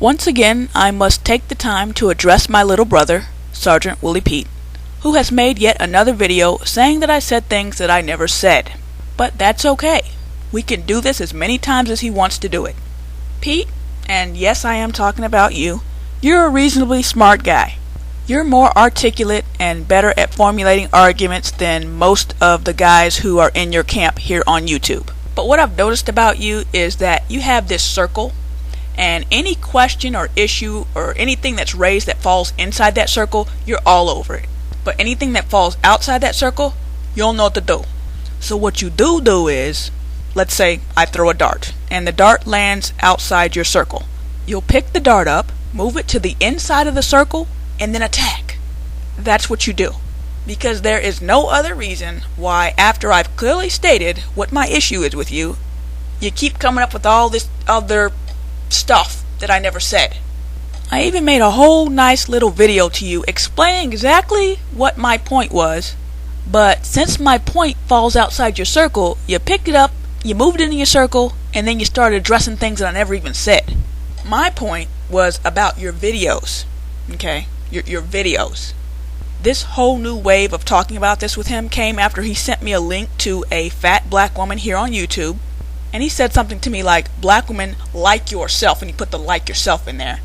Once again, I must take the time to address my little brother, Sergeant Willie Pete, who has made yet another video saying that I said things that I never said. But that's okay. We can do this as many times as he wants to do it. Pete, and yes, I am talking about you, you're a reasonably smart guy. You're more articulate and better at formulating arguments than most of the guys who are in your camp here on YouTube. But what I've noticed about you is that you have this circle, and any question or issue or anything that's raised that falls inside that circle, you're all over it. But anything that falls outside that circle, you don't know what to do. So what you do is, let's say I throw a dart, and the dart lands outside your circle. You'll pick the dart up, move it to the inside of the circle, and then attack. That's what you do. Because there is no other reason why, after I've clearly stated what my issue is with you, you keep coming up with all this other stuff that I never said. I even made a whole nice little video to you explaining exactly what my point was, but since my point falls outside your circle, you picked it up, you moved it in your circle, and then you started addressing things that I never even said. My point was about your videos, okay? Your videos. This whole new wave of talking about this with him came after he sent me a link to a fat black woman here on YouTube, and he said something to me like, "Black women, like yourself," and he put the "like yourself" in there,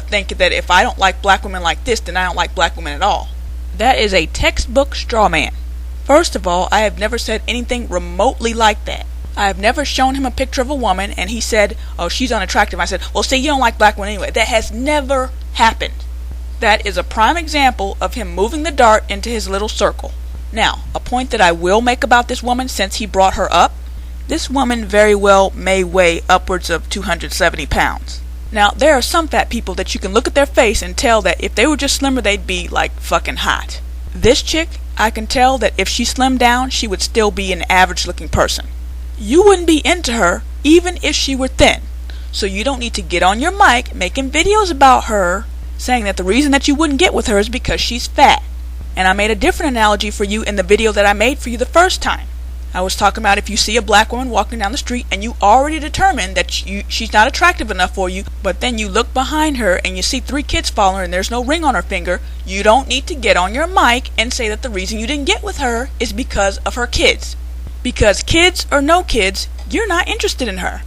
thinking that if I don't like black women like this, then I don't like black women at all. That is a textbook straw man. First of all, I have never said anything remotely like that. I have never shown him a picture of a woman and he said, "Oh, she's unattractive." I said, "Well, see, you don't like black women anyway." That has never happened. That is a prime example of him moving the dart into his little circle. Now, a point that I will make about this woman since he brought her up, this woman very well may weigh upwards of 270 pounds. Now, there are some fat people that you can look at their face and tell that if they were just slimmer, they'd be like fucking hot. This chick, I can tell that if she slimmed down, she would still be an average looking person. You wouldn't be into her even if she were thin. So you don't need to get on your mic making videos about her saying that the reason that you wouldn't get with her is because she's fat. And I made a different analogy for you in the video that I made for you the first time. I was talking about if you see a black woman walking down the street and you already determined that she's not attractive enough for you, but then you look behind her and you see 3 kids following her and there's no ring on her finger, you don't need to get on your mic and say that the reason you didn't get with her is because of her kids. Because kids or no kids, you're not interested in her.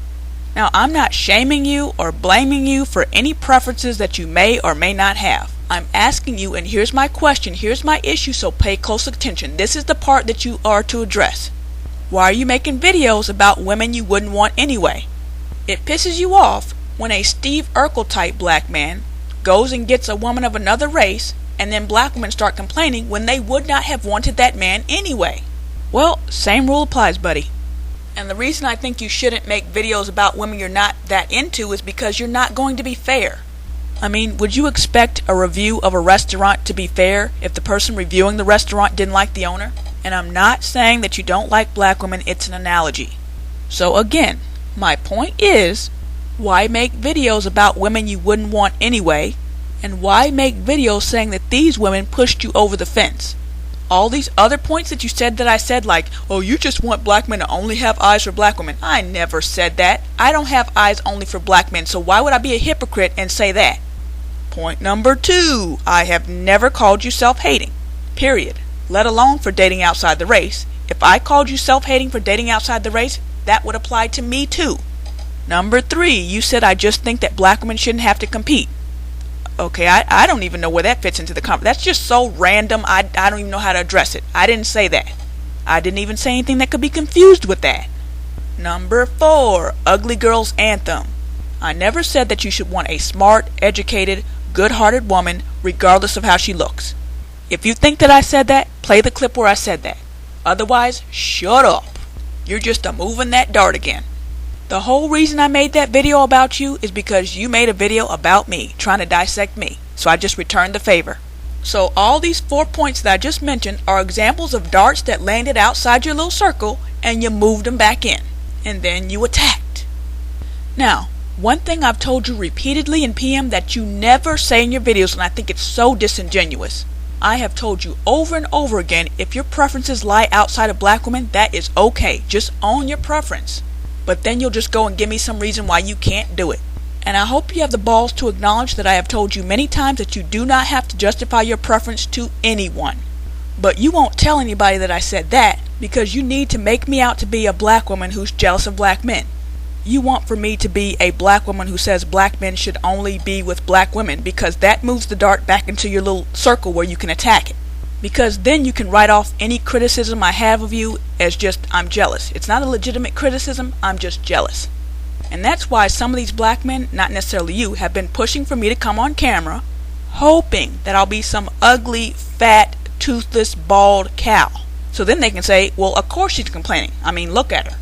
Now, I'm not shaming you or blaming you for any preferences that you may or may not have. I'm asking you, and here's my question, here's my issue, so pay close attention. This is the part that you are to address. Why are you making videos about women you wouldn't want anyway? It pisses you off when a Steve Urkel type black man goes and gets a woman of another race, and then black women start complaining when they would not have wanted that man anyway. Well, same rule applies, buddy. And the reason I think you shouldn't make videos about women you're not that into is because you're not going to be fair. I mean, would you expect a review of a restaurant to be fair if the person reviewing the restaurant didn't like the owner? And I'm not saying that you don't like black women, it's an analogy. So again, my point is, why make videos about women you wouldn't want anyway? And why make videos saying that these women pushed you over the fence? All these other points that you said that I said, like, "Oh, you just want black men to only have eyes for black women." I never said that. I don't have eyes only for black men, so why would I be a hypocrite and say that? Point number 2, I have never called you self-hating. Period. Let alone for dating outside the race. If I called you self-hating for dating outside the race, that would apply to me too. Number 3, you said I just think that black women shouldn't have to compete. Okay, I don't even know where that fits into the conversation. That's just so random, I don't even know how to address it. I didn't say that. I didn't even say anything that could be confused with that. Number 4, ugly girl's anthem. I never said that you should want a smart, educated, good-hearted woman regardless of how she looks. If you think that I said that, play the clip where I said that. Otherwise, shut up. You're just moving that dart again. The whole reason I made that video about you is because you made a video about me, trying to dissect me. So I just returned the favor. So all these 4 points that I just mentioned are examples of darts that landed outside your little circle and you moved them back in. And then you attacked. Now, one thing I've told you repeatedly in PM that you never say in your videos, and I think it's so disingenuous. I have told you over and over again, if your preferences lie outside of black women, that is okay. Just own your preference. But then you'll just go and give me some reason why you can't do it. And I hope you have the balls to acknowledge that I have told you many times that you do not have to justify your preference to anyone. But you won't tell anybody that I said that because you need to make me out to be a black woman who's jealous of black men. You want for me to be a black woman who says black men should only be with black women because that moves the dart back into your little circle where you can attack it. Because then you can write off any criticism I have of you as just I'm jealous. It's not a legitimate criticism, I'm just jealous. And that's why some of these black men, not necessarily you, have been pushing for me to come on camera, hoping that I'll be some ugly, fat, toothless, bald cow. So then they can say, well, of course she's complaining. I mean, look at her.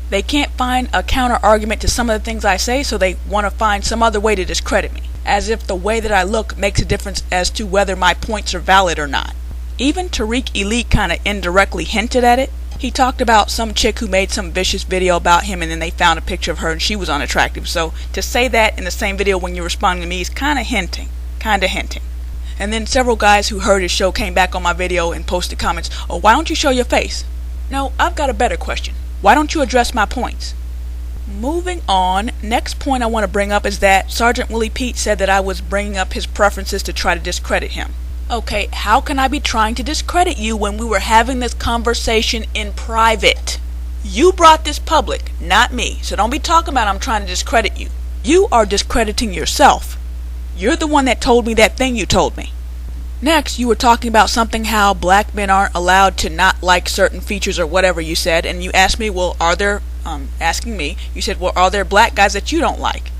They can't find a counter argument to some of the things I say, so they want to find some other way to discredit me. As if the way that I look makes a difference as to whether my points are valid or not. Even Tariq Elite kind of indirectly hinted at it. He talked about some chick who made some vicious video about him and then they found a picture of her and she was unattractive. So to say that in the same video when you're responding to me is kind of hinting. And then several guys who heard his show came back on my video and posted comments, oh, why don't you show your face? No, I've got a better question. Why don't you address my points? Moving on, next point I want to bring up is that Sergeant Willie Pete said that I was bringing up his preferences to try to discredit him. Okay, how can I be trying to discredit you when we were having this conversation in private? You brought this public, not me, so don't be talking about I'm trying to discredit you. You are discrediting yourself. You're the one that told me that thing you told me. Next, you were talking about something how black men aren't allowed to not like certain features or whatever you said, and you asked me, well, are there black guys that you don't like?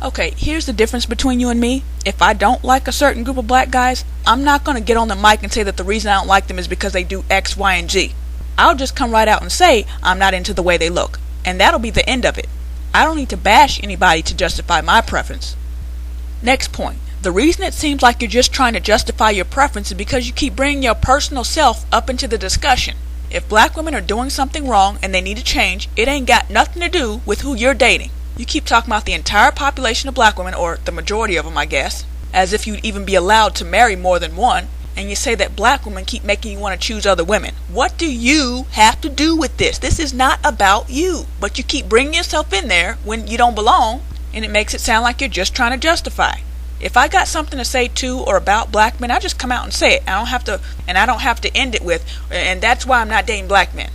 Okay, here's the difference between you and me. If I don't like a certain group of black guys, I'm not going to get on the mic and say that the reason I don't like them is because they do X, Y, and Z. I'll just come right out and say I'm not into the way they look, and that'll be the end of it. I don't need to bash anybody to justify my preference. Next point. The reason it seems like you're just trying to justify your preference is because you keep bringing your personal self up into the discussion. If black women are doing something wrong and they need to change, it ain't got nothing to do with who you're dating. You keep talking about the entire population of black women, or the majority of them I guess, as if you'd even be allowed to marry more than one, and you say that black women keep making you want to choose other women. What do you have to do with this? This is not about you, but you keep bringing yourself in there when you don't belong, and it makes it sound like you're just trying to justify. If I got something to say to or about black men, I just come out and say it. I don't have to end it with, and that's why I'm not dating black men.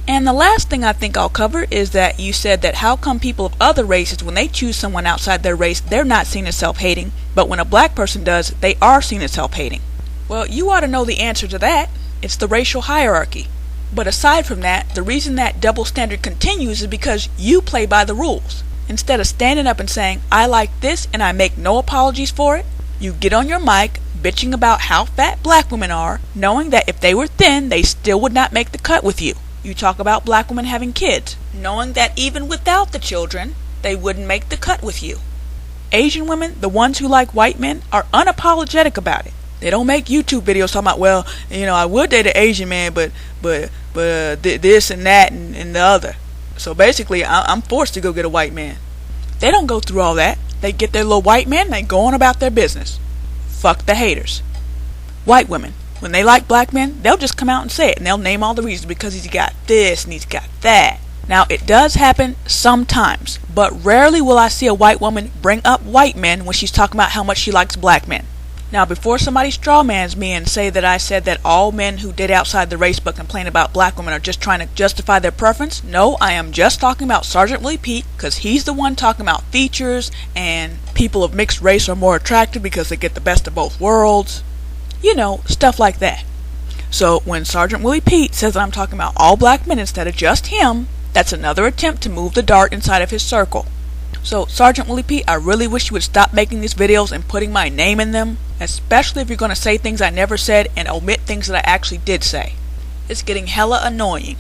And the last thing I think I'll cover is that you said that how come people of other races, when they choose someone outside their race, they're not seen as self-hating, but when a black person does, they are seen as self-hating. Well, you ought to know the answer to that. It's the racial hierarchy. But aside from that, the reason that double standard continues is because you play by the rules. Instead of standing up and saying, I like this and I make no apologies for it, you get on your mic bitching about how fat black women are, knowing that if they were thin, they still would not make the cut with you. You talk about black women having kids, knowing that even without the children, they wouldn't make the cut with you. Asian women, the ones who like white men, are unapologetic about it. They don't make YouTube videos talking about, well, I would date an Asian man, but this and that and the other. So basically, I'm forced to go get a white man. They don't go through all that. They get their little white man and they go on about their business. Fuck the haters. White women, when they like black men, they'll just come out and say it, and they'll name all the reasons because he's got this and he's got that. Now, it does happen sometimes, but rarely will I see a white woman bring up white men when she's talking about how much she likes black men. Now, before somebody strawmans me and say that I said that all men who date outside the race but complain about black women are just trying to justify their preference, no, I am just talking about Sergeant Willie Pete because he's the one talking about features and people of mixed race are more attractive because they get the best of both worlds. Stuff like that. So when Sergeant Willie Pete says that I'm talking about all black men instead of just him, that's another attempt to move the dart inside of his circle. So Sergeant Willie Pete, I really wish you would stop making these videos and putting my name in them, especially if you're going to say things I never said and omit things that I actually did say. It's getting hella annoying.